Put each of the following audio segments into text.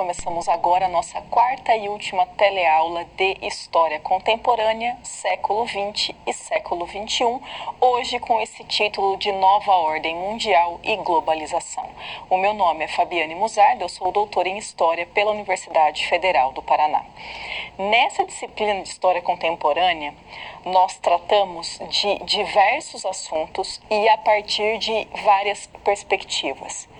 Começamos agora a nossa quarta e última teleaula de História Contemporânea, século XX e século XXI, hoje com esse título de Nova Ordem Mundial e Globalização. O meu nome é Fabiane Muzarda, eu sou doutora em História pela Universidade Federal do Paraná. Nessa disciplina de História Contemporânea, nós tratamos de diversos assuntos e a partir de várias perspectivas.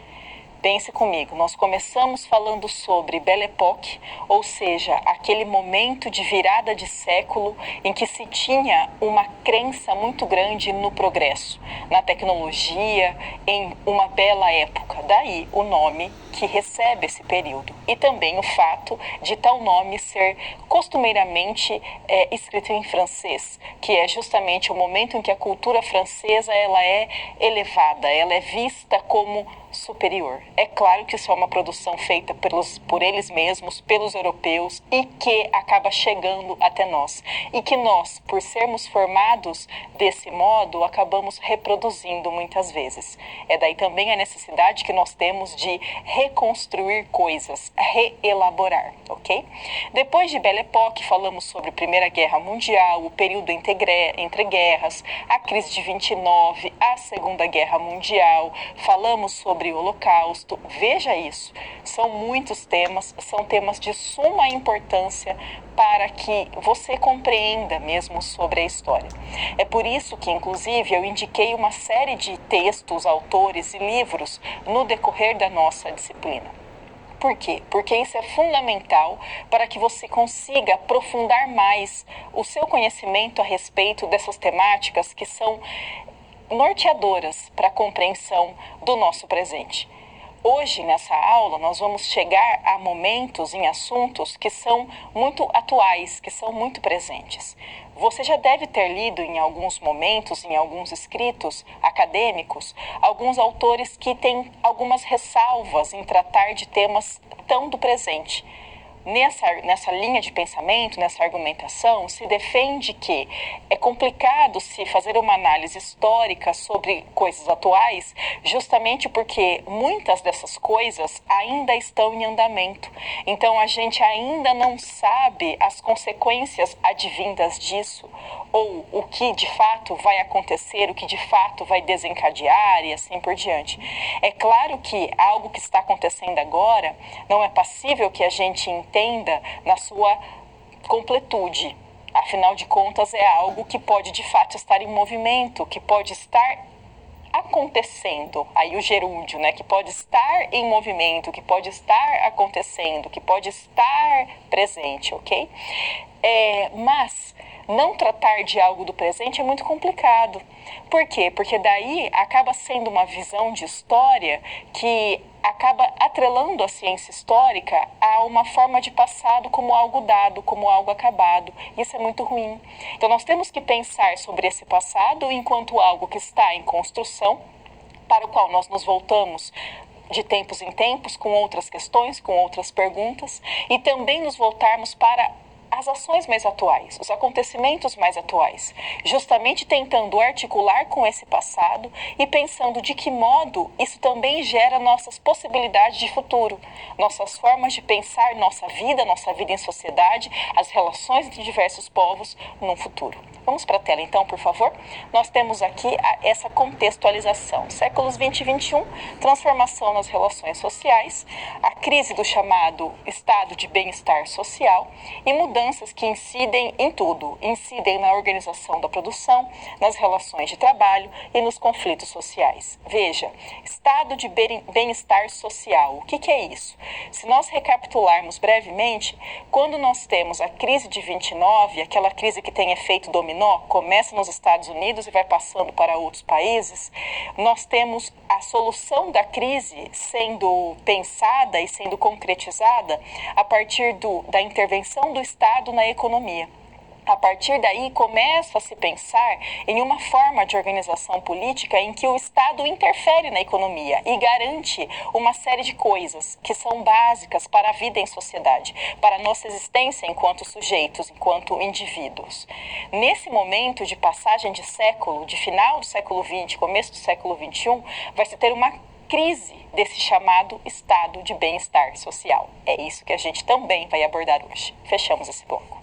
Pense comigo, nós começamos falando sobre Belle Époque, ou seja, aquele momento de virada de século em que se tinha uma crença muito grande no progresso, na tecnologia, em uma bela época. Daí o nome que recebe esse período. E também o fato de tal nome ser costumeiramente escrito em francês, que é justamente o momento em que a cultura francesa ela é elevada, ela é vista como superior. É claro que isso é uma produção feita por eles mesmos, pelos europeus e que acaba chegando até nós. E que nós, por sermos formados desse modo, acabamos reproduzindo muitas vezes. É daí também a necessidade que nós temos de reconstruir coisas, reelaborar, ok? Depois de Belle Époque, falamos sobre a Primeira Guerra Mundial, o período entre guerras, a crise de 29, a Segunda Guerra Mundial, falamos sobre o Holocausto. Veja isso, são muitos temas, são temas de suma importância para que você compreenda mesmo sobre a história. É por isso que, inclusive, eu indiquei uma série de textos, autores e livros no decorrer da nossa disciplina. Por quê? Porque isso é fundamental para que você consiga aprofundar mais o seu conhecimento a respeito dessas temáticas que são norteadoras para a compreensão do nosso presente. Hoje, nessa aula, nós vamos chegar a momentos em assuntos que são muito atuais, que são muito presentes. Você já deve ter lido em alguns momentos, em alguns escritos acadêmicos, alguns autores que têm algumas ressalvas em tratar de temas tão do presente. Nessa linha de pensamento, nessa argumentação, se defende que é complicado se fazer uma análise histórica sobre coisas atuais, justamente porque muitas dessas coisas ainda estão em andamento. Então, a gente ainda não sabe as consequências advindas disso, ou o que de fato vai acontecer, o que de fato vai desencadear e assim por diante. É claro que algo que está acontecendo agora não é passível que a gente entenda na sua completude. Afinal de contas, é algo que pode de fato estar em movimento, que pode estar acontecendo, aí o gerúndio, né? Que pode estar em movimento, que pode estar acontecendo, que pode estar presente, ok? Mas não tratar de algo do presente é muito complicado. Por quê? Porque daí acaba sendo uma visão de história que acaba atrelando a ciência histórica a uma forma de passado como algo dado, como algo acabado. Isso é muito ruim. Então, nós temos que pensar sobre esse passado enquanto algo que está em construção, para o qual nós nos voltamos de tempos em tempos com outras questões, com outras perguntas, e também nos voltarmos para as ações mais atuais, os acontecimentos mais atuais, justamente tentando articular com esse passado e pensando de que modo isso também gera nossas possibilidades de futuro, nossas formas de pensar nossa vida em sociedade, as relações entre diversos povos no futuro. Vamos para a tela então, por favor? Nós temos aqui essa contextualização. Séculos 20 e 21, transformação nas relações sociais, a crise do chamado estado de bem-estar social e mudanças que incidem em tudo, incidem na organização da produção, nas relações de trabalho e nos conflitos sociais. Veja, estado de bem-estar social, o que é isso? Se nós recapitularmos brevemente, quando nós temos a crise de 29, aquela crise que tem efeito dominó, começa nos Estados Unidos e vai passando para outros países, nós temos a solução da crise sendo pensada e sendo concretizada a partir da intervenção do Estado na economia. A partir daí, começa a se pensar em uma forma de organização política em que o Estado interfere na economia e garante uma série de coisas que são básicas para a vida em sociedade, para a nossa existência enquanto sujeitos, enquanto indivíduos. Nesse momento de passagem de século, de final do século XX, começo do século XXI, vai se ter uma crise desse chamado estado de bem-estar social. É isso que a gente também vai abordar hoje. Fechamos esse bloco.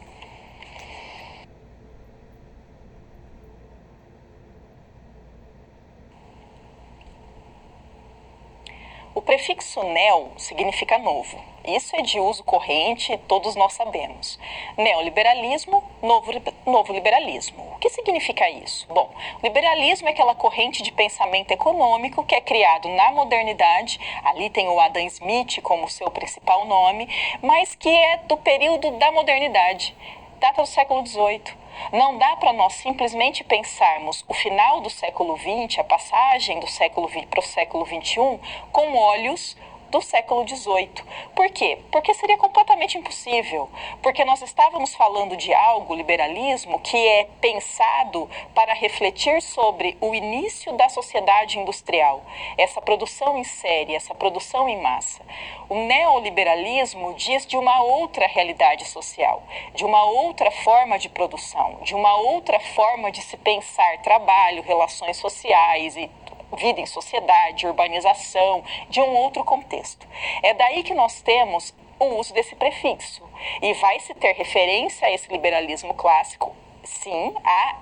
O prefixo neo significa novo. Isso é de uso corrente, todos nós sabemos. Neoliberalismo, novo liberalismo. O que significa isso? Bom, o liberalismo é aquela corrente de pensamento econômico que é criado na modernidade, ali tem o Adam Smith como seu principal nome, mas que é do período da modernidade, data do século XVIII. Não dá para nós simplesmente pensarmos o final do século XX, a passagem do século XX para o século XXI, com olhos do século XVIII. Por quê? Porque seria completamente impossível. Porque nós estávamos falando de algo, liberalismo, que é pensado para refletir sobre o início da sociedade industrial, essa produção em série, essa produção em massa. O neoliberalismo diz de uma outra realidade social, de uma outra forma de produção, de uma outra forma de se pensar trabalho, relações sociais e vida em sociedade, urbanização, de um outro contexto. É daí que nós temos o uso desse prefixo. E vai se ter referência a esse liberalismo clássico, sim, há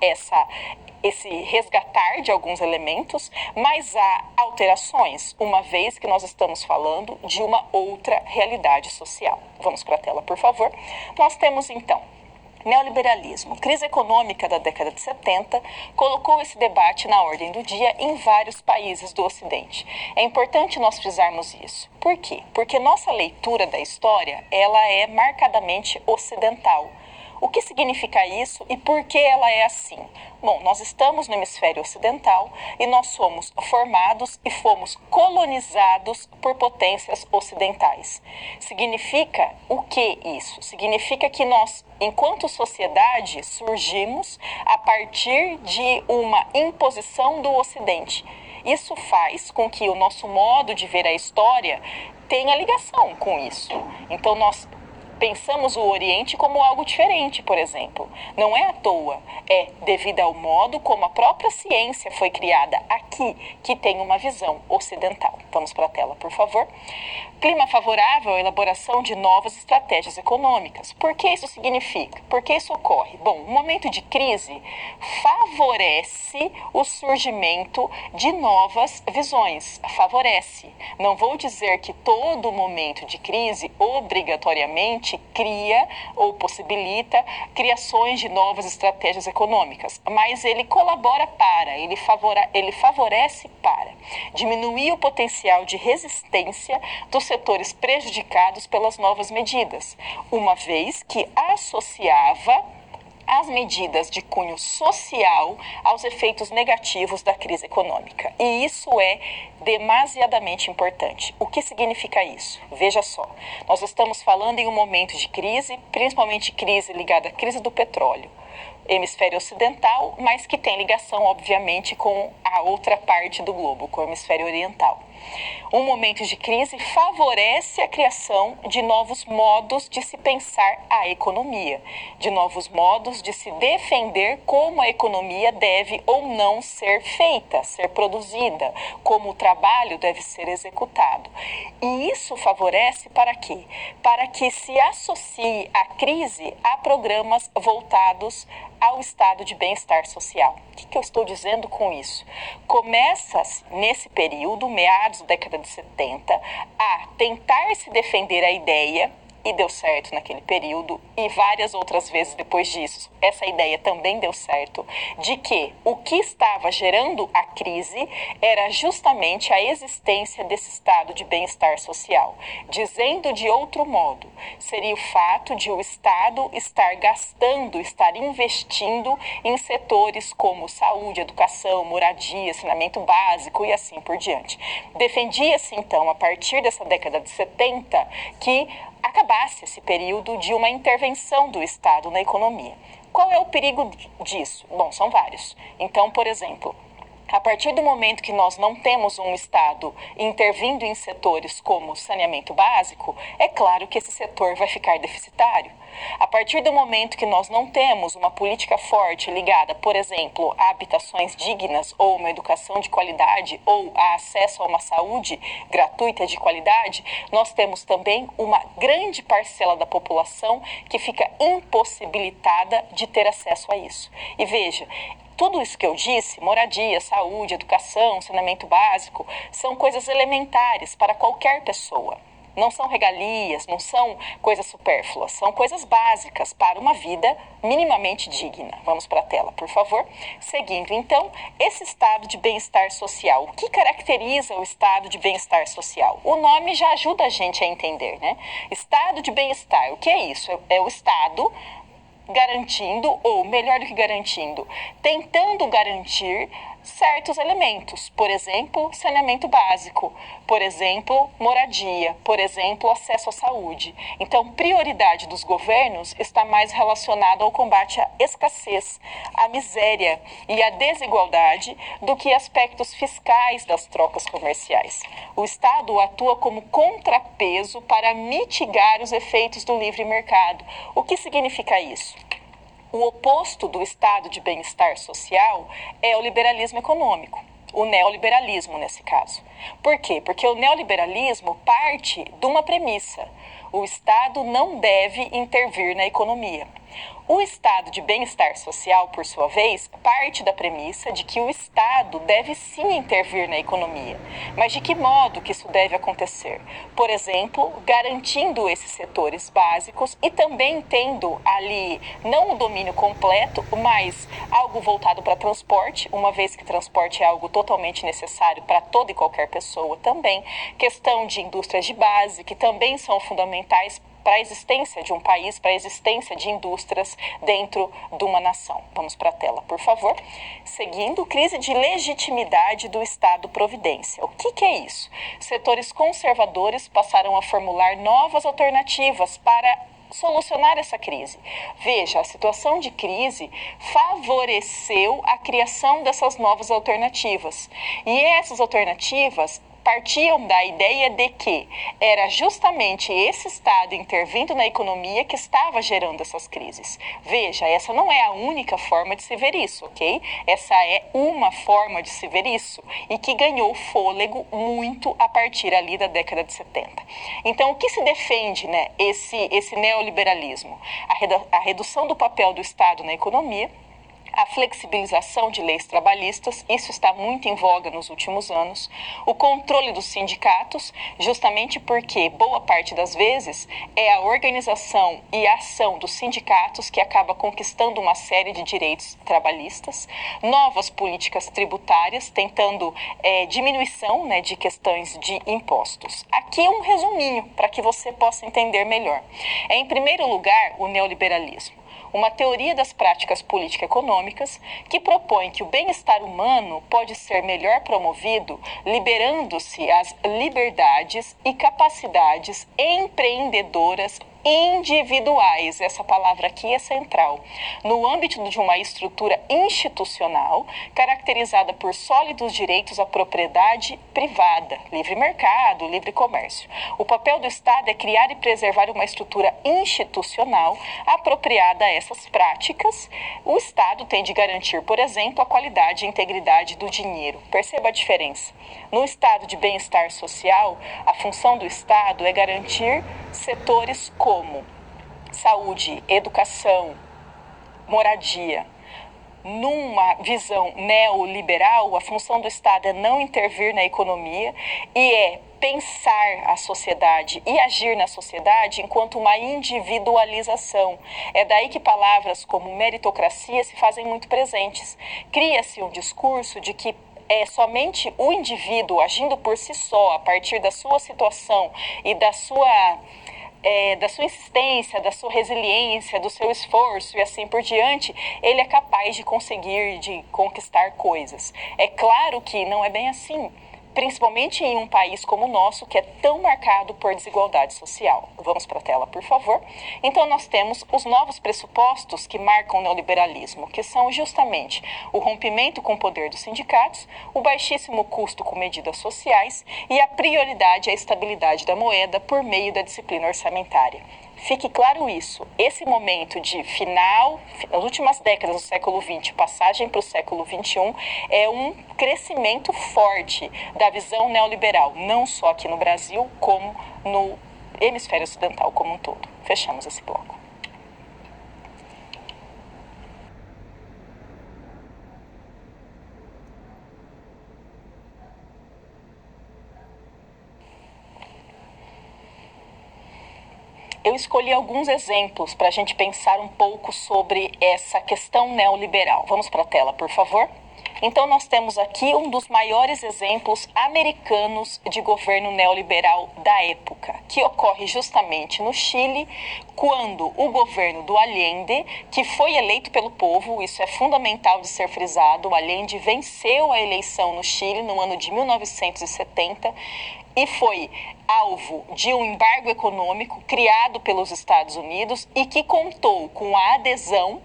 esse resgatar de alguns elementos, mas há alterações, uma vez que nós estamos falando de uma outra realidade social. Vamos para a tela, por favor. Nós temos, então, neoliberalismo. Crise econômica da década de 70 colocou esse debate na ordem do dia em vários países do Ocidente. É importante nós frisarmos isso. Por quê? Porque nossa leitura da história, ela é marcadamente ocidental. O que significa isso e por que ela é assim? Bom, nós estamos no hemisfério ocidental e nós somos formados e fomos colonizados por potências ocidentais. Significa o que isso? Significa que nós, enquanto sociedade, surgimos a partir de uma imposição do Ocidente. Isso faz com que o nosso modo de ver a história tenha ligação com isso. Então, nós pensamos o Oriente como algo diferente, por exemplo. Não é à toa, é devido ao modo como a própria ciência foi criada aqui, que tem uma visão ocidental. Vamos para a tela, por favor. Clima favorável à elaboração de novas estratégias econômicas. Por que isso significa? Por que isso ocorre? Bom, um momento de crise favorece o surgimento de novas visões. Favorece. Não vou dizer que todo momento de crise obrigatoriamente cria ou possibilita criações de novas estratégias econômicas, mas ele colabora para, ele favorece para diminuir o potencial de resistência dos setores prejudicados pelas novas medidas, uma vez que associava as medidas de cunho social aos efeitos negativos da crise econômica. E isso é demasiadamente importante. O que significa isso? Veja só, nós estamos falando em um momento de crise, principalmente crise ligada à crise do petróleo, hemisfério ocidental, mas que tem ligação, obviamente, com a outra parte do globo, com o hemisfério oriental. Um momento de crise favorece a criação de novos modos de se pensar a economia, de novos modos de se defender como a economia deve ou não ser feita, ser produzida, como o trabalho deve ser executado. E isso favorece para quê? Para que se associe a crise a programas voltados ao estado de bem-estar social. O que eu estou dizendo com isso? Começa-se, nesse período, meados da década de 70, a tentar se defender a ideia, e deu certo naquele período, e várias outras vezes depois disso, essa ideia também deu certo, de que o que estava gerando a crise era justamente a existência desse estado de bem-estar social. Dizendo de outro modo, seria o fato de o Estado estar gastando, estar investindo em setores como saúde, educação, moradia, saneamento básico e assim por diante. Defendia-se, então, a partir dessa década de 70, que acabasse esse período de uma intervenção do Estado na economia. Qual é o perigo disso? Bom, são vários. Então, por exemplo, a partir do momento que nós não temos um Estado intervindo em setores como saneamento básico, é claro que esse setor vai ficar deficitário. A partir do momento que nós não temos uma política forte ligada, por exemplo, a habitações dignas ou uma educação de qualidade ou a acesso a uma saúde gratuita de qualidade, nós temos também uma grande parcela da população que fica impossibilitada de ter acesso a isso. E veja, tudo isso que eu disse, moradia, saúde, educação, saneamento básico, são coisas elementares para qualquer pessoa. Não são regalias, não são coisas supérfluas, são coisas básicas para uma vida minimamente digna. Vamos para a tela, por favor. Seguindo, então, esse estado de bem-estar social. O que caracteriza o estado de bem-estar social? O nome já ajuda a gente a entender, né? Estado de bem-estar, o que é isso? É o estado garantindo, ou melhor do que garantindo, tentando garantir certos elementos, por exemplo, saneamento básico, por exemplo, moradia, por exemplo, acesso à saúde. Então, prioridade dos governos está mais relacionada ao combate à escassez, à miséria e à desigualdade do que aspectos fiscais das trocas comerciais. O Estado atua como contrapeso para mitigar os efeitos do livre mercado. O que significa isso? O oposto do estado de bem-estar social é o liberalismo econômico, o neoliberalismo nesse caso. Por quê? Porque o neoliberalismo parte de uma premissa: o Estado não deve intervir na economia. O estado de bem-estar social, por sua vez, parte da premissa de que o Estado deve sim intervir na economia. Mas de que modo que isso deve acontecer? Por exemplo, garantindo esses setores básicos e também tendo ali não o domínio completo, mas algo voltado para transporte, uma vez que transporte é algo totalmente necessário para toda e qualquer pessoa também. Questão de indústrias de base, que também são fundamentais para a existência de um país, para a existência de indústrias dentro de uma nação. Vamos para a tela, por favor. Seguindo, crise de legitimidade do Estado-providência. O que é isso? Setores conservadores passaram a formular novas alternativas para solucionar essa crise. Veja, a situação de crise favoreceu a criação dessas novas alternativas. E essas alternativas partiam da ideia de que era justamente esse Estado intervindo na economia que estava gerando essas crises. Veja, essa não é a única forma de se ver isso, ok? Essa é uma forma de se ver isso e que ganhou fôlego muito a partir ali da década de 70. Então, o que se defende, né, esse neoliberalismo? A redução do papel do Estado na economia, a flexibilização de leis trabalhistas, isso está muito em voga nos últimos anos, o controle dos sindicatos, justamente porque boa parte das vezes é a organização e a ação dos sindicatos que acaba conquistando uma série de direitos trabalhistas, novas políticas tributárias, tentando diminuição, né, de questões de impostos. Aqui é um resuminho para que você possa entender melhor. Em primeiro lugar, o neoliberalismo, uma teoria das práticas político-econômicas que propõe que o bem-estar humano pode ser melhor promovido liberando-se as liberdades e capacidades empreendedoras individuais, essa palavra aqui é central, no âmbito de uma estrutura institucional caracterizada por sólidos direitos à propriedade privada, livre mercado, livre comércio. O papel do Estado é criar e preservar uma estrutura institucional apropriada a essas práticas. O Estado tem de garantir, por exemplo, a qualidade e integridade do dinheiro. Perceba a diferença. No estado de bem-estar social, a função do Estado é garantir setores como saúde, educação, moradia. Numa visão neoliberal, a função do Estado é não intervir na economia e é pensar a sociedade e agir na sociedade enquanto uma individualização. É daí que palavras como meritocracia se fazem muito presentes. Cria-se um discurso de que é somente o indivíduo agindo por si só, a partir da sua situação e da sua insistência, da sua resiliência, do seu esforço e assim por diante, ele é capaz de conseguir, de conquistar coisas. É claro que não é bem assim. principalmente em um país como o nosso, que é tão marcado por desigualdade social. Vamos para a tela, por favor. Então, nós temos os novos pressupostos que marcam o neoliberalismo, que são justamente o rompimento com o poder dos sindicatos, o baixíssimo custo com medidas sociais e a prioridade à estabilidade da moeda por meio da disciplina orçamentária. Fique claro isso, esse momento de final, nas últimas décadas do século XX, passagem para o século XXI, é um crescimento forte da visão neoliberal, não só aqui no Brasil, como no hemisfério ocidental como um todo. Fechamos esse bloco. Eu escolhi alguns exemplos para a gente pensar um pouco sobre essa questão neoliberal. Vamos para a tela, por favor. Então, nós temos aqui um dos maiores exemplos americanos de governo neoliberal da época, que ocorre justamente no Chile, quando o governo do Allende, que foi eleito pelo povo, isso é fundamental de ser frisado, o Allende venceu a eleição no Chile no ano de 1970, e foi alvo de um embargo econômico criado pelos Estados Unidos e que contou com a adesão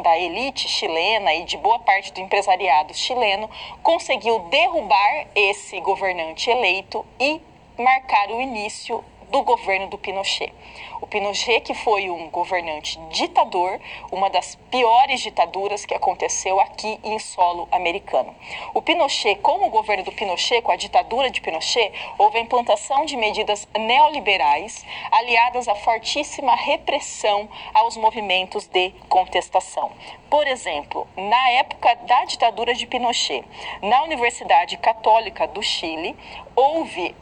da elite chilena e de boa parte do empresariado chileno, conseguiu derrubar esse governante eleito e marcar o início do governo do Pinochet. O Pinochet, que foi um governante ditador, uma das piores ditaduras que aconteceu aqui em solo americano. O Pinochet, com o governo do Pinochet, com a ditadura de Pinochet, houve a implantação de medidas neoliberais aliadas à fortíssima repressão aos movimentos de contestação. Por exemplo, na época da ditadura de Pinochet, na Universidade Católica do Chile, houve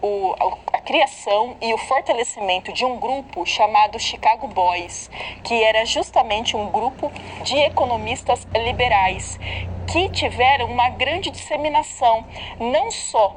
a criação e o fortalecimento de um grupo chamado Chicago Boys, que era justamente um grupo de economistas liberais que tiveram uma grande disseminação, não só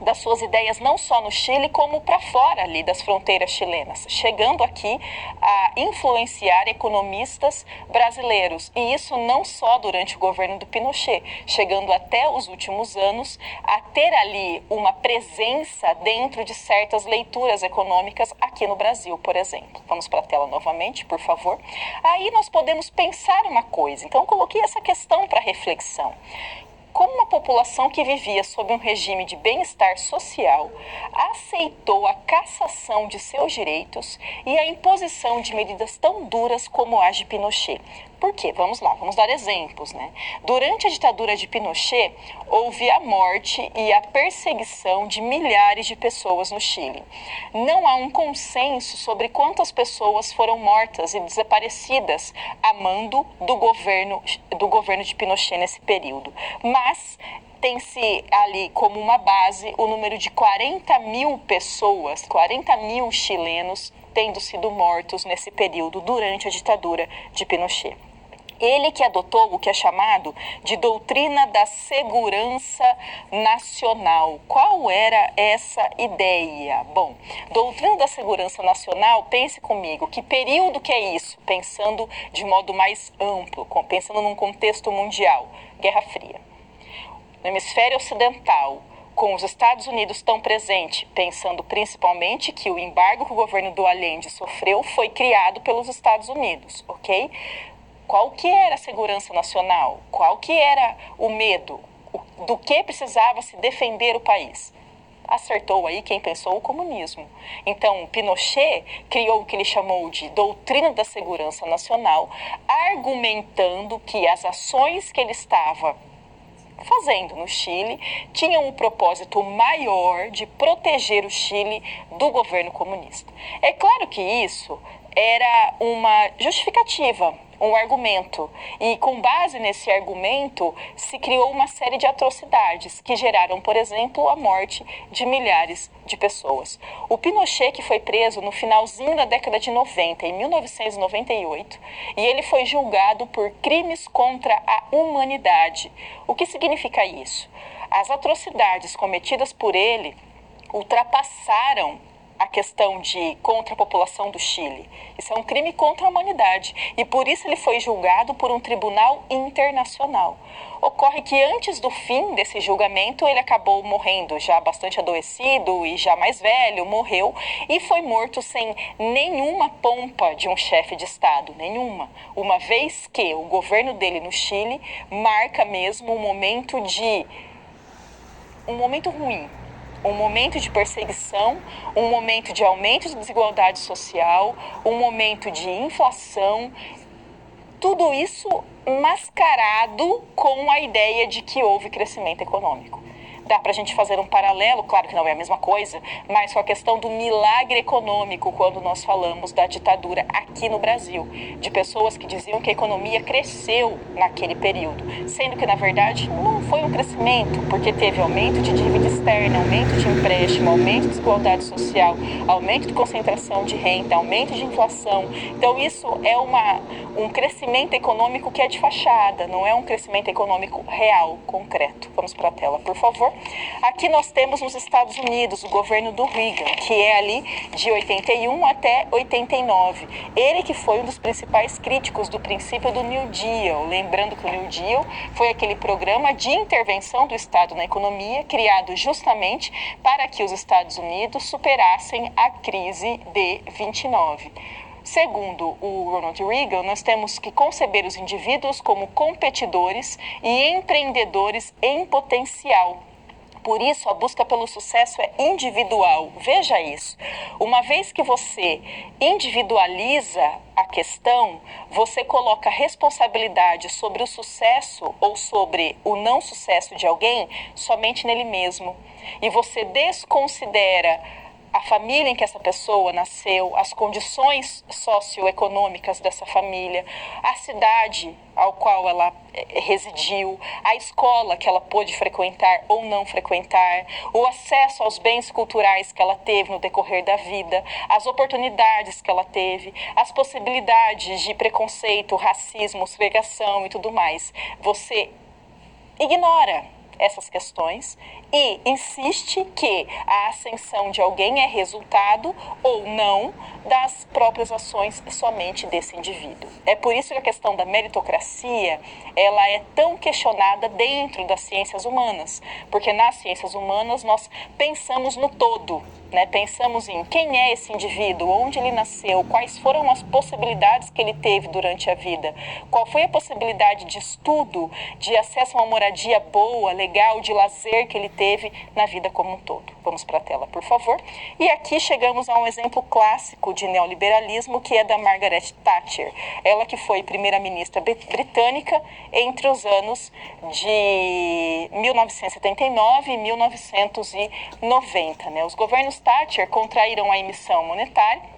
das suas ideias, não só no Chile, como para fora ali das fronteiras chilenas, chegando aqui a influenciar economistas brasileiros. E isso não só durante o governo do Pinochet, chegando até os últimos anos a ter ali uma presença dentro de certas leituras econômicas aqui no Brasil, por exemplo. Vamos para a tela novamente, por favor. Aí nós podemos pensar uma coisa. Então, eu coloquei essa questão para reflexão. Como uma população que vivia sob um regime de bem-estar social aceitou a cassação de seus direitos e a imposição de medidas tão duras como as de Pinochet? Por quê? Vamos lá, vamos dar exemplos, né? Durante a ditadura de Pinochet, houve a morte e a perseguição de milhares de pessoas no Chile. Não há um consenso sobre quantas pessoas foram mortas e desaparecidas a mando do governo de Pinochet nesse período. Mas tem-se ali como uma base o número de 40 mil pessoas, 40 mil chilenos tendo sido mortos nesse período durante a ditadura de Pinochet. Ele que adotou o que é chamado de doutrina da segurança nacional. Qual era essa ideia? Bom, doutrina da segurança nacional, pense comigo, que período que é isso? Pensando de modo mais amplo, pensando num contexto mundial, Guerra Fria. No hemisfério ocidental, com os Estados Unidos tão presente, pensando principalmente que o embargo que o governo do Allende sofreu foi criado pelos Estados Unidos, ok? Qual que era a segurança nacional? Qual que era o medo? Do que precisava se defender o país? Acertou aí quem pensou o comunismo. Então, Pinochet criou o que ele chamou de doutrina da segurança nacional, argumentando que as ações que ele estava fazendo no Chile tinham um propósito maior de proteger o Chile do governo comunista. É claro que isso era uma justificativa, um argumento, e com base nesse argumento se criou uma série de atrocidades que geraram, por exemplo, a morte de milhares de pessoas. O Pinochet, que foi preso no finalzinho da década de 90, em 1998, e ele foi julgado por crimes contra a humanidade. O que significa isso? As atrocidades cometidas por ele ultrapassaram a questão de contra a população do Chile. Isso é um crime contra a humanidade e por isso ele foi julgado por um tribunal internacional. Ocorre que antes do fim desse julgamento ele acabou morrendo, já bastante adoecido e já mais velho, morreu e foi morto sem nenhuma pompa de um chefe de Estado, nenhuma. Uma vez que o governo dele no Chile marca mesmo um momento ruim, um momento de perseguição, um momento de aumento de desigualdade social, um momento de inflação, tudo isso mascarado com a ideia de que houve crescimento econômico. Dá para a gente fazer um paralelo, claro que não é a mesma coisa, mas com a questão do milagre econômico quando nós falamos da ditadura aqui no Brasil, de pessoas que diziam que a economia cresceu naquele período, sendo que na verdade não foi um crescimento, porque teve aumento de dívida externa, aumento de empréstimo, aumento de desigualdade social, aumento de concentração de renda, aumento de inflação. Então isso é um crescimento econômico que é de fachada, não é um crescimento econômico real, concreto. Vamos para a tela, por favor. Aqui nós temos nos Estados Unidos o governo do Reagan, que é ali de 81 até 89. Ele que foi um dos principais críticos do princípio do New Deal. Lembrando que o New Deal foi aquele programa de intervenção do Estado na economia, criado justamente para que os Estados Unidos superassem a crise de 29. Segundo o Ronald Reagan, nós temos que conceber os indivíduos como competidores e empreendedores em potencial. Por isso, a busca pelo sucesso é individual. Veja isso. Uma vez que você individualiza a questão, você coloca responsabilidade sobre o sucesso ou sobre o não sucesso de alguém somente nele mesmo. E você desconsidera a família em que essa pessoa nasceu, as condições socioeconômicas dessa família, a cidade ao qual ela residiu, a escola que ela pôde frequentar ou não frequentar, o acesso aos bens culturais que ela teve no decorrer da vida, as oportunidades que ela teve, as possibilidades de preconceito, racismo, segregação e tudo mais. Você ignora essas questões e insiste que a ascensão de alguém é resultado ou não das próprias ações somente desse indivíduo. É por isso que a questão da meritocracia ela é tão questionada dentro das ciências humanas, porque nas ciências humanas nós pensamos no todo, né? Pensamos em quem é esse indivíduo, onde ele nasceu, quais foram as possibilidades que ele teve durante a vida, qual foi a possibilidade de estudo, de acesso a uma moradia boa, legal, de lazer que ele teve na vida como um todo. Vamos para a tela, por favor. E aqui chegamos a um exemplo clássico de neoliberalismo, que é da Margaret Thatcher. Ela que foi primeira-ministra britânica entre os anos de 1979 e 1990. Né? Os governos Thatcher contraíram a emissão monetária,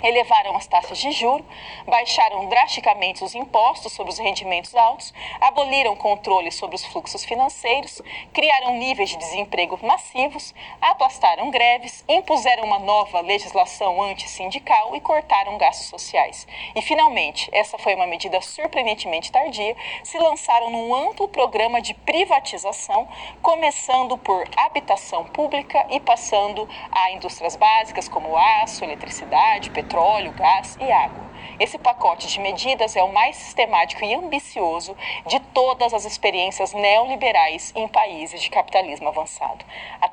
elevaram as taxas de juros, baixaram drasticamente os impostos sobre os rendimentos altos, aboliram controle sobre os fluxos financeiros, criaram níveis de desemprego massivos, aplastaram greves, impuseram uma nova legislação antissindical e cortaram gastos sociais. E, finalmente, essa foi uma medida surpreendentemente tardia, se lançaram num amplo programa de privatização, começando por habitação pública e passando a indústrias básicas como aço, eletricidade, petróleo, gás e água. Esse pacote de medidas é o mais sistemático e ambicioso de todas as experiências neoliberais em países de capitalismo avançado. A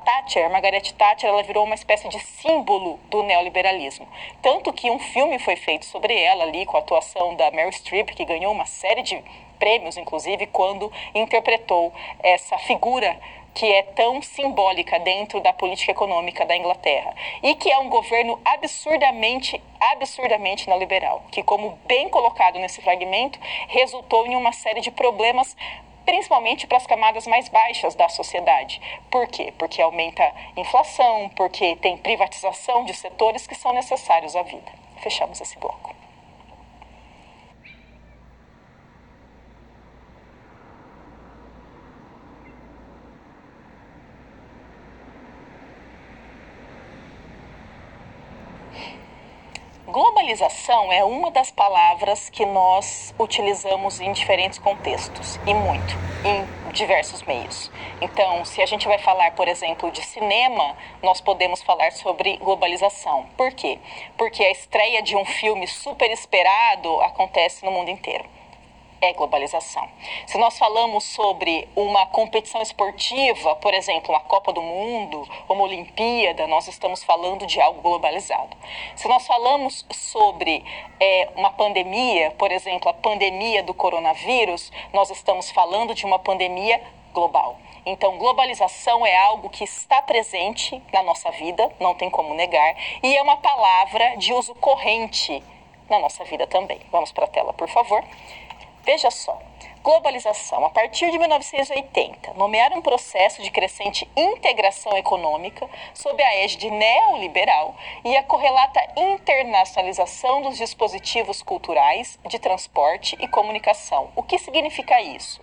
Margaret Thatcher, ela virou uma espécie de símbolo do neoliberalismo. Tanto que um filme foi feito sobre ela ali, com a atuação da Meryl Streep, que ganhou uma série de prêmios, inclusive, quando interpretou essa figura que é tão simbólica dentro da política econômica da Inglaterra e que é um governo absurdamente neoliberal, que, como bem colocado nesse fragmento, resultou em uma série de problemas, principalmente para as camadas mais baixas da sociedade. Por quê? Porque aumenta a inflação, porque tem privatização de setores que são necessários à vida. Fechamos esse bloco. Globalização é uma das palavras que nós utilizamos em diferentes contextos, e muito, em diversos meios. Então, se a gente vai falar, por exemplo, de cinema, nós podemos falar sobre globalização. Por quê? Porque a estreia de um filme super esperado acontece no mundo inteiro. É globalização. Se nós falamos sobre uma competição esportiva, por exemplo, uma Copa do Mundo, uma Olimpíada, nós estamos falando de algo globalizado. Se nós falamos sobre uma pandemia, por exemplo, a pandemia do coronavírus, nós estamos falando de uma pandemia global. Então, globalização é algo que está presente na nossa vida, não tem como negar, e é uma palavra de uso corrente na nossa vida também. Vamos para a tela, por favor. Veja só, globalização. A partir de 1980, nomearam um processo de crescente integração econômica sob a égide neoliberal e a correlata internacionalização dos dispositivos culturais de transporte e comunicação. O que significa isso?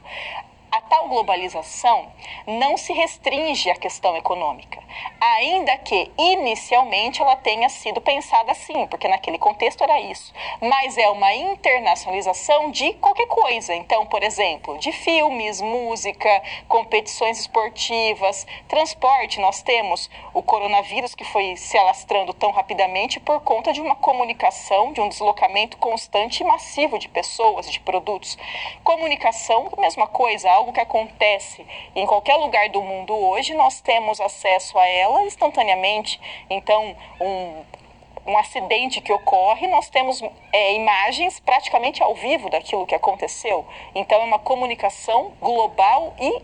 A tal globalização não se restringe à questão econômica, ainda que inicialmente ela tenha sido pensada assim, porque naquele contexto era isso, mas é uma internacionalização de qualquer coisa. Então, por exemplo, de filmes, música, competições esportivas, transporte. Nós temos o coronavírus que foi se alastrando tão rapidamente por conta de uma comunicação, de um deslocamento constante e massivo de pessoas, de produtos. Comunicação, mesma coisa, algo que acontece em qualquer lugar do mundo hoje, nós temos acesso a ela instantaneamente. Então, um acidente que ocorre, nós temos imagens praticamente ao vivo daquilo que aconteceu. Então, é uma comunicação global e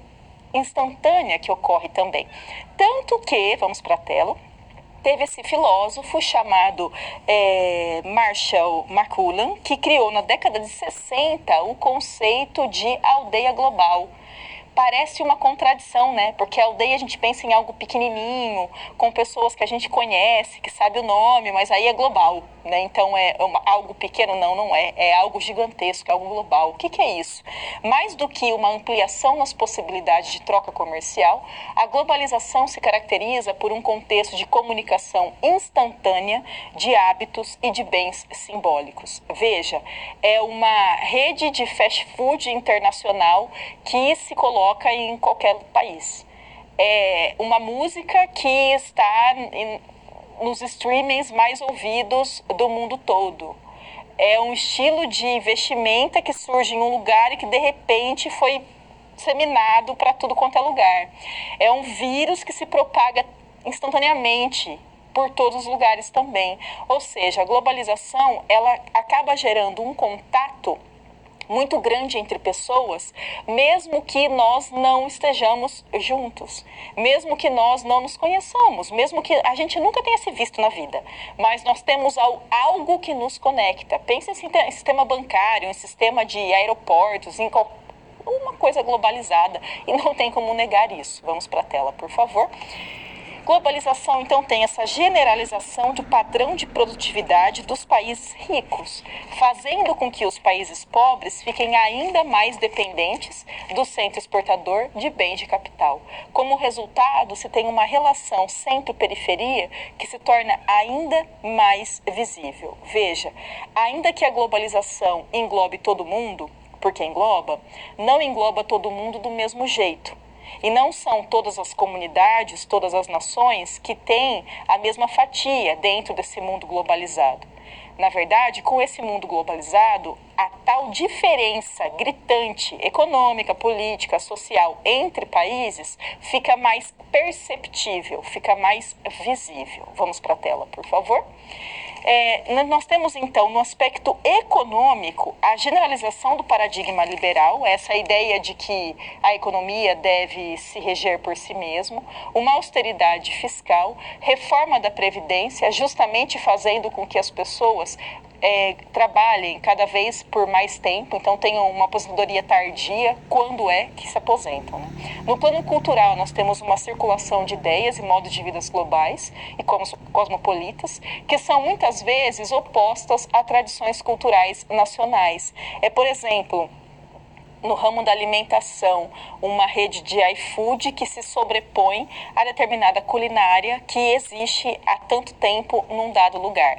instantânea que ocorre também. Tanto que, vamos para a tela, teve esse filósofo chamado Marshall McLuhan, que criou na década de 60 o conceito de aldeia global. Parece uma contradição, né? Porque a aldeia a gente pensa em algo pequenininho, com pessoas que a gente conhece, que sabe o nome, mas aí é global, né? Então, algo pequeno? Não é. É algo gigantesco, é algo global. O que é isso? Mais do que uma ampliação nas possibilidades de troca comercial, a globalização se caracteriza por um contexto de comunicação instantânea de hábitos e de bens simbólicos. Veja, é uma rede de fast food internacional que se coloca em qualquer país. É uma música que está nos streamings mais ouvidos do mundo todo. É um estilo de vestimenta que surge em um lugar e que de repente foi disseminado para tudo quanto é lugar. É um vírus que se propaga instantaneamente por todos os lugares também. Ou seja, a globalização, ela acaba gerando um contato muito grande entre pessoas, mesmo que nós não estejamos juntos, mesmo que nós não nos conheçamos, mesmo que a gente nunca tenha se visto na vida, mas nós temos algo que nos conecta. Pense em sistema bancário, em sistema de aeroportos, em uma coisa globalizada, e não tem como negar isso. Vamos para a tela, por favor. Globalização, então, tem essa generalização do padrão de produtividade dos países ricos, fazendo com que os países pobres fiquem ainda mais dependentes do centro exportador de bens de capital. Como resultado, se tem uma relação centro-periferia que se torna ainda mais visível. Veja, ainda que a globalização englobe todo mundo, porque engloba, não engloba todo mundo do mesmo jeito. E não são todas as comunidades, todas as nações que têm a mesma fatia dentro desse mundo globalizado. Na verdade, com esse mundo globalizado, a tal diferença gritante econômica, política, social entre países fica mais perceptível, fica mais visível. Vamos para a tela, por favor. Nós temos, então, no aspecto econômico, a generalização do paradigma liberal, essa ideia de que a economia deve se reger por si mesmo, uma austeridade fiscal, reforma da Previdência, justamente fazendo com que as pessoas trabalhem cada vez por mais tempo, então tenham uma aposentadoria tardia quando é que se aposentam, né? No plano cultural, nós temos uma circulação de ideias e modos de vida globais e cosmopolitas, que são muitas vezes opostas a tradições culturais nacionais. Por exemplo, no ramo da alimentação, uma rede de iFood que se sobrepõe a determinada culinária que existe há tanto tempo num dado lugar.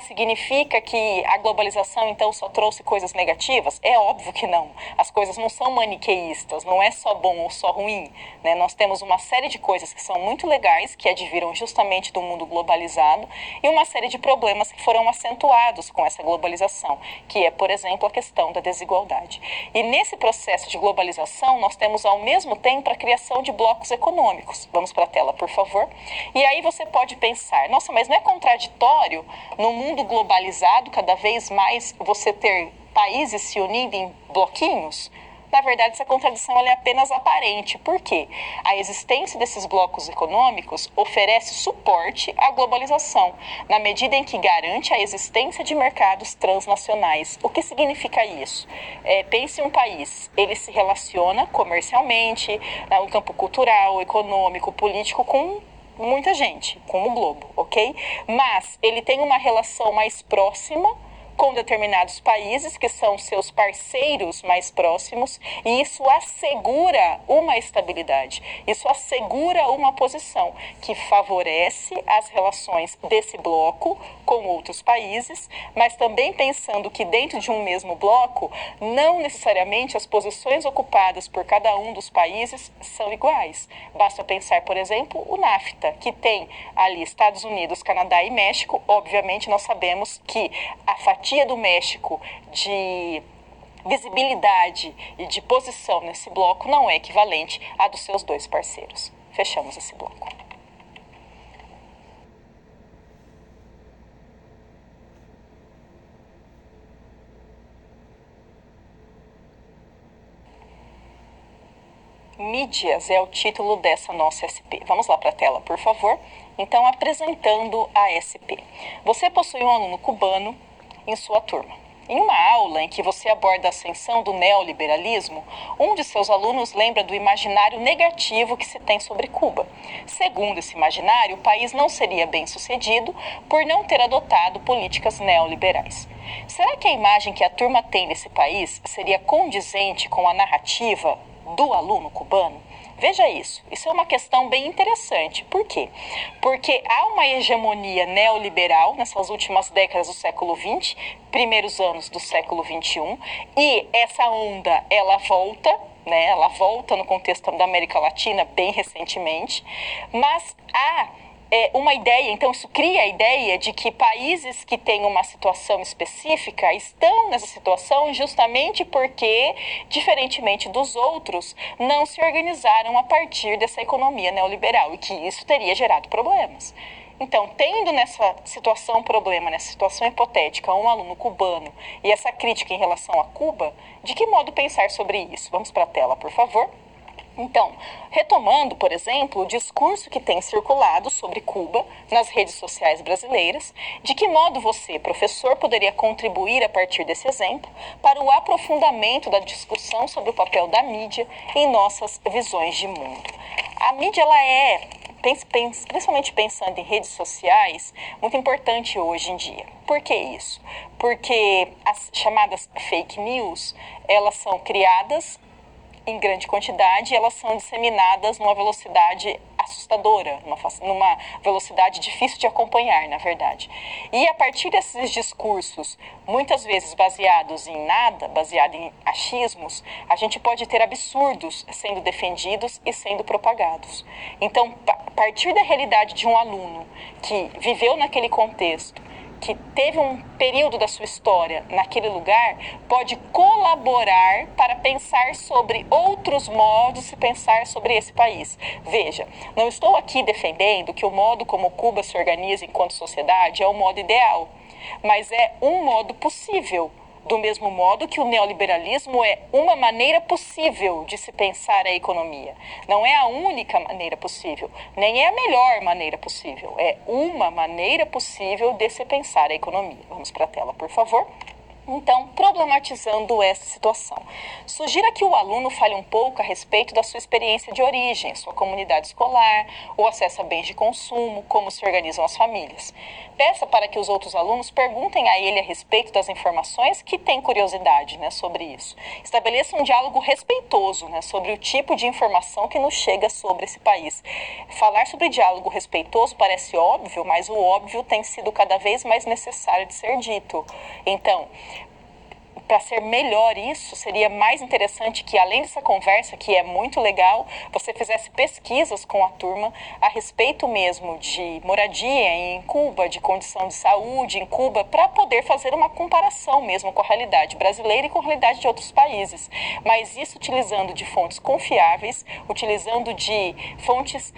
Significa que a globalização então só trouxe coisas negativas? É óbvio que não. As coisas não são maniqueístas, não é só bom ou só ruim, né? Nós temos uma série de coisas que são muito legais, que adviram justamente do mundo globalizado, e uma série de problemas que foram acentuados com essa globalização, que é, por exemplo, a questão da desigualdade. E nesse processo de globalização, nós temos ao mesmo tempo a criação de blocos econômicos. Vamos para a tela, por favor. E aí você pode pensar, nossa, mas não é contraditório no mundo globalizado cada vez mais você ter países se unindo em bloquinhos? Na verdade, essa contradição ela é apenas aparente. Por quê? A existência desses blocos econômicos oferece suporte à globalização, na medida em que garante a existência de mercados transnacionais. O que significa isso? Pense em um país, ele se relaciona comercialmente, no campo cultural, econômico, político, com muita gente, com o globo, ok? Mas ele tem uma relação mais próxima com determinados países que são seus parceiros mais próximos, e isso assegura uma estabilidade, isso assegura uma posição que favorece as relações desse bloco com outros países, mas também pensando que dentro de um mesmo bloco, não necessariamente as posições ocupadas por cada um dos países são iguais. Basta pensar, por exemplo, o NAFTA, que tem ali Estados Unidos, Canadá e México. Obviamente nós sabemos que a fatia do México de visibilidade e de posição nesse bloco não é equivalente à dos seus dois parceiros. Fechamos esse bloco. Mídias é o título dessa nossa SP. Vamos lá para a tela, por favor. Então, apresentando a SP. Você possui um aluno cubano em sua turma. Em uma aula em que você aborda a ascensão do neoliberalismo, um de seus alunos lembra do imaginário negativo que se tem sobre Cuba. Segundo esse imaginário, o país não seria bem-sucedido por não ter adotado políticas neoliberais. Será que a imagem que a turma tem desse país seria condizente com a narrativa do aluno cubano? Veja isso é uma questão bem interessante. Por quê? Porque há uma hegemonia neoliberal nessas últimas décadas do século XX, primeiros anos do século XXI, e essa onda, ela volta, né? Ela volta no contexto da América Latina bem recentemente, mas há uma ideia, então isso cria a ideia de que países que têm uma situação específica estão nessa situação justamente porque, diferentemente dos outros, não se organizaram a partir dessa economia neoliberal e que isso teria gerado problemas. Então, tendo nessa situação problema, nessa situação hipotética, um aluno cubano e essa crítica em relação a Cuba, de que modo pensar sobre isso? Vamos para a tela, por favor. Então, retomando, por exemplo, o discurso que tem circulado sobre Cuba nas redes sociais brasileiras, de que modo você, professor, poderia contribuir a partir desse exemplo para o aprofundamento da discussão sobre o papel da mídia em nossas visões de mundo? A mídia, ela principalmente pensando em redes sociais, muito importante hoje em dia. Por que isso? Porque as chamadas fake news, elas são criadas em grande quantidade, elas são disseminadas numa velocidade assustadora, numa velocidade difícil de acompanhar, na verdade. E a partir desses discursos, muitas vezes baseados em nada, baseados em achismos, a gente pode ter absurdos sendo defendidos e sendo propagados. Então, a partir da realidade de um aluno que viveu naquele contexto, que teve um período da sua história naquele lugar, pode colaborar para pensar sobre outros modos de pensar sobre esse país. Veja, não estou aqui defendendo que o modo como Cuba se organiza enquanto sociedade é o modo ideal, mas é um modo possível. Do mesmo modo que o neoliberalismo é uma maneira possível de se pensar a economia. Não é a única maneira possível, nem é a melhor maneira possível. É uma maneira possível de se pensar a economia. Vamos para a tela, por favor. Então, problematizando essa situação, sugira que o aluno fale um pouco a respeito da sua experiência de origem, sua comunidade escolar, o acesso a bens de consumo, como se organizam as famílias. Peça para que os outros alunos perguntem a ele a respeito das informações que têm curiosidade, sobre isso. Estabeleça um diálogo respeitoso, sobre o tipo de informação que nos chega sobre esse país. Falar sobre diálogo respeitoso parece óbvio, mas o óbvio tem sido cada vez mais necessário de ser dito. Então, para ser melhor isso, seria mais interessante que, além dessa conversa, que é muito legal, você fizesse pesquisas com a turma a respeito mesmo de moradia em Cuba, de condição de saúde em Cuba, para poder fazer uma comparação mesmo com a realidade brasileira e com a realidade de outros países. Mas isso utilizando de fontes confiáveis, utilizando de fontes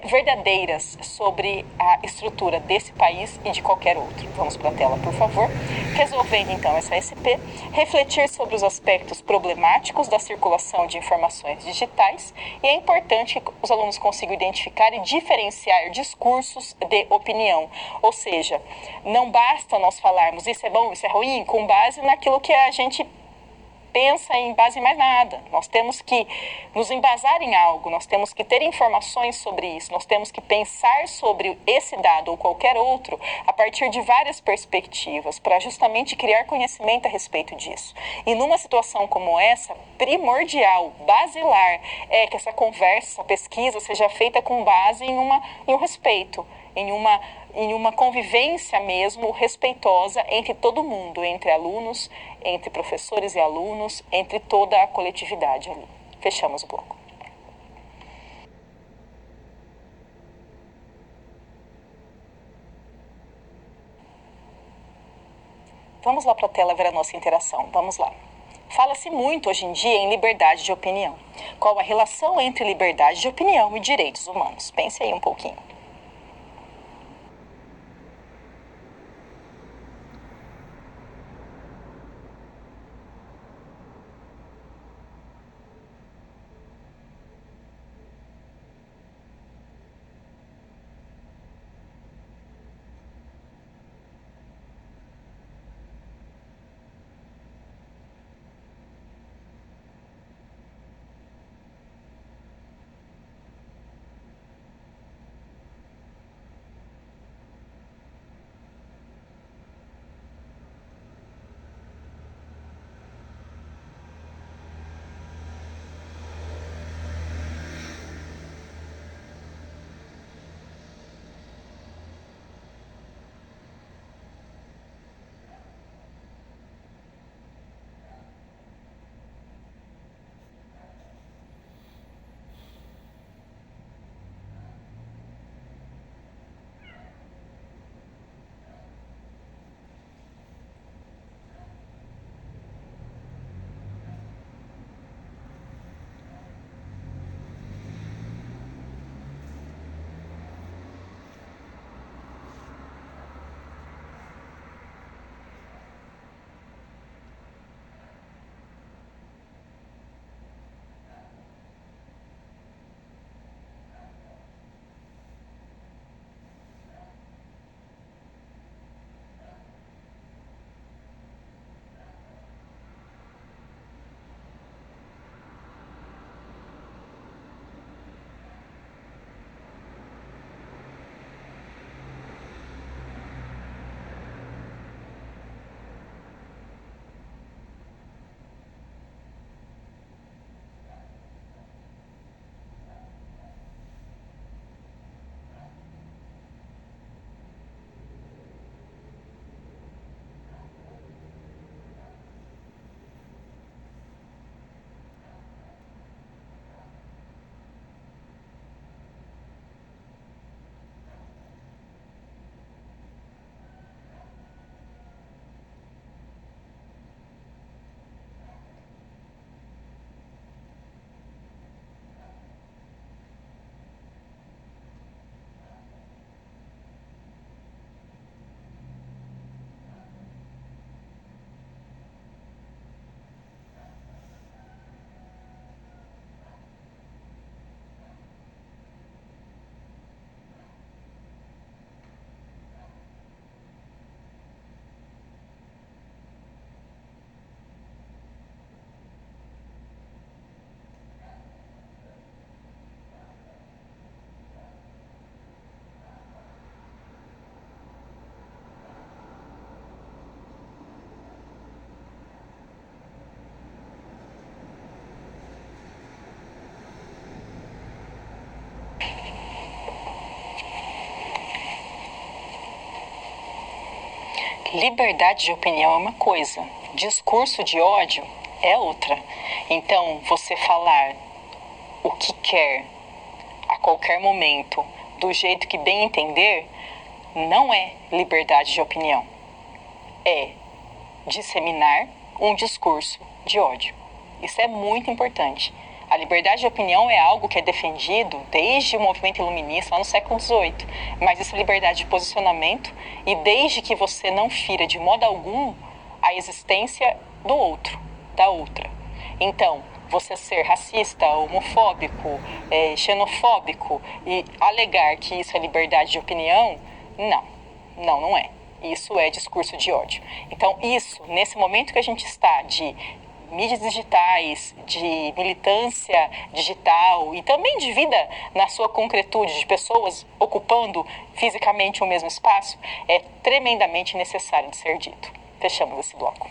verdadeiras sobre a estrutura desse país e de qualquer outro. Vamos para a tela, por favor. Resolvendo então essa SP, refletir sobre os aspectos problemáticos da circulação de informações digitais, e é importante que os alunos consigam identificar e diferenciar discursos de opinião. Ou seja, não basta nós falarmos isso é bom, isso é ruim, com base naquilo que a gente pensa em base em mais nada. Nós temos que nos embasar em algo, nós temos que ter informações sobre isso, nós temos que pensar sobre esse dado ou qualquer outro a partir de várias perspectivas, para justamente criar conhecimento a respeito disso. E numa situação como essa, primordial, basilar, é que essa conversa, essa pesquisa seja feita com base em um respeito, em uma convivência mesmo respeitosa entre todo mundo, entre alunos, entre professores e alunos, entre toda a coletividade ali. Fechamos o bloco. Vamos lá para a tela ver a nossa interação. Vamos lá. Fala-se muito hoje em dia em liberdade de opinião. Qual a relação entre liberdade de opinião e direitos humanos? Pense aí um pouquinho. Liberdade de opinião é uma coisa, discurso de ódio é outra. Então, você falar o que quer a qualquer momento, do jeito que bem entender, não é liberdade de opinião. É disseminar um discurso de ódio. Isso é muito importante. A liberdade de opinião é algo que é defendido desde o movimento iluminista, lá no século XVIII. Mas isso é liberdade de posicionamento e desde que você não fira de modo algum a existência do outro, da outra. Então, você ser racista, homofóbico, xenofóbico e alegar que isso é liberdade de opinião, não é. Isso é discurso de ódio. Então, isso, nesse momento que a gente está de mídias digitais, de militância digital e também de vida na sua concretude, de pessoas ocupando fisicamente o mesmo espaço, é tremendamente necessário de ser dito. Fechamos esse bloco.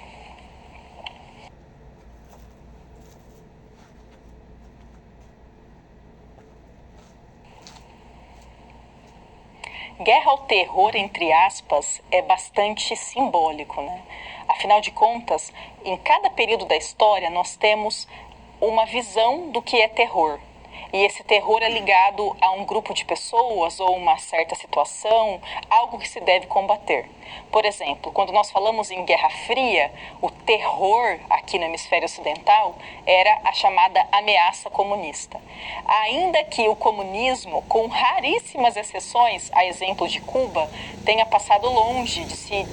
Guerra ao terror, entre aspas, é bastante simbólico, né? Afinal de contas, em cada período da história nós temos uma visão do que é terror. E esse terror é ligado a um grupo de pessoas ou uma certa situação, algo que se deve combater. Por exemplo, quando nós falamos em Guerra Fria, o terror aqui no hemisfério ocidental era a chamada ameaça comunista. Ainda que o comunismo, com raríssimas exceções, a exemplo de Cuba, tenha passado longe de se,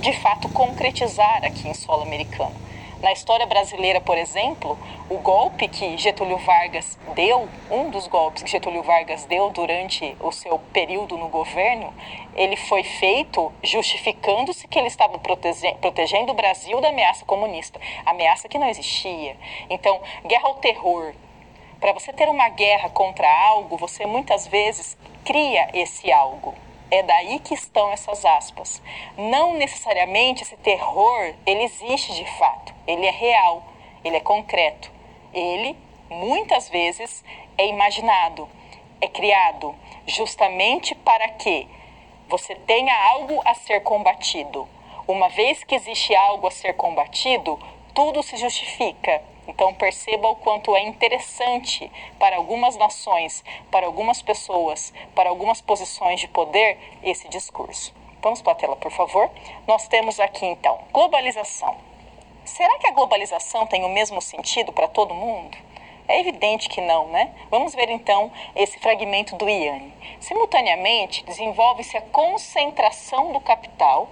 de fato, concretizar aqui em solo americano. Na história brasileira, por exemplo, o golpe que Getúlio Vargas deu, um dos golpes que Getúlio Vargas deu durante o seu período no governo, ele foi feito justificando-se que ele estava protegendo o Brasil da ameaça comunista, ameaça que não existia. Então, guerra ao terror. Para você ter uma guerra contra algo, você muitas vezes cria esse algo. É daí que estão essas aspas. Não necessariamente esse terror, ele existe de fato. Ele é real, ele é concreto. Ele, muitas vezes, é imaginado, é criado justamente para que você tenha algo a ser combatido. Uma vez que existe algo a ser combatido, tudo se justifica. Então perceba o quanto é interessante para algumas nações, para algumas pessoas, para algumas posições de poder, esse discurso. Vamos para a tela, por favor. Nós temos aqui, então, globalização. Será que a globalização tem o mesmo sentido para todo mundo? É evidente que não, né? Vamos ver, então, esse fragmento do Yanni. Simultaneamente, desenvolve-se a concentração do capital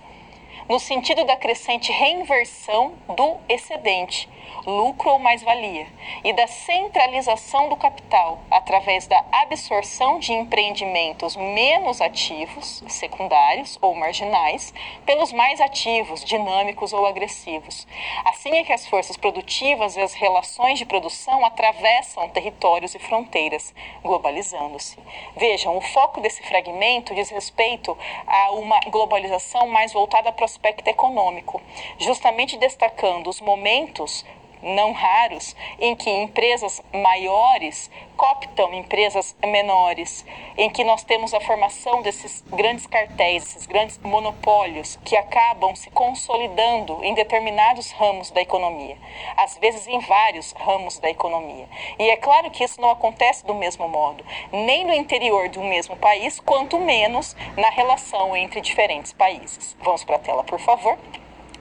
no sentido da crescente reinversão do excedente, lucro ou mais-valia, e da centralização do capital através da absorção de empreendimentos menos ativos, secundários ou marginais, pelos mais ativos, dinâmicos ou agressivos. Assim é que as forças produtivas e as relações de produção atravessam territórios e fronteiras, globalizando-se. Vejam, o foco desse fragmento diz respeito a uma globalização mais voltada para o aspecto econômico, justamente destacando os momentos não raros em que empresas maiores cooptam empresas menores, em que nós temos a formação desses grandes cartéis, esses grandes monopólios que acabam se consolidando em determinados ramos da economia, às vezes em vários ramos da economia. E é claro que isso não acontece do mesmo modo, nem no interior do mesmo país, quanto menos na relação entre diferentes países. Vamos para a tela, por favor.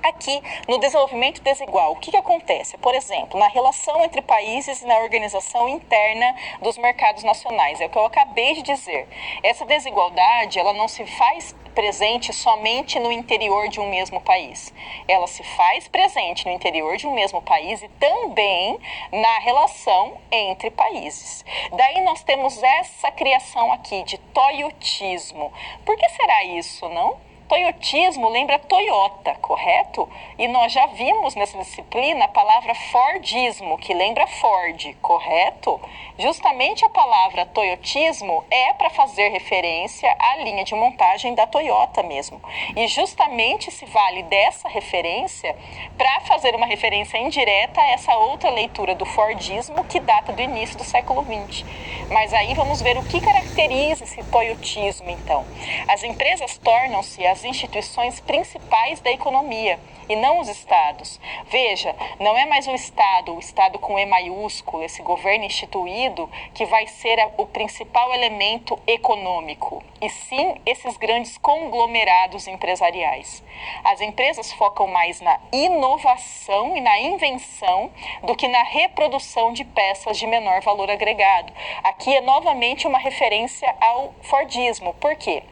Aqui, no desenvolvimento desigual, o que acontece? Por exemplo, na relação entre países e na organização interna dos mercados nacionais. É o que eu acabei de dizer. Essa desigualdade, ela não se faz presente somente no interior de um mesmo país. Ela se faz presente no interior de um mesmo país e também na relação entre países. Daí nós temos essa criação aqui de toyotismo. Por que será isso, não? Toyotismo lembra Toyota, correto? E nós já vimos nessa disciplina a palavra Fordismo, que lembra Ford, correto? Justamente a palavra toyotismo é para fazer referência à linha de montagem da Toyota mesmo. E justamente se vale dessa referência para fazer uma referência indireta a essa outra leitura do Fordismo que data do início do século XX. Mas aí vamos ver o que caracteriza esse toyotismo, então. As empresas tornam-se as as instituições principais da economia e não os estados. Veja, não é mais o Estado com E maiúsculo, esse governo instituído, que vai ser o principal elemento econômico, e sim esses grandes conglomerados empresariais. As empresas focam mais na inovação e na invenção do que na reprodução de peças de menor valor agregado. Aqui é novamente uma referência ao Fordismo. Por quê?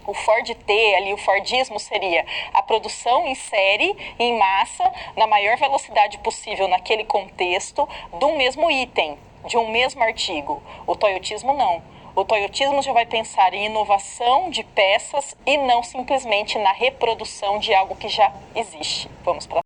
O Ford T, ali, o Fordismo seria a produção em série, em massa, na maior velocidade possível naquele contexto, do mesmo item, de um mesmo artigo. O Toyotismo não. O Toyotismo já vai pensar em inovação de peças e não simplesmente na reprodução de algo que já existe. Vamos para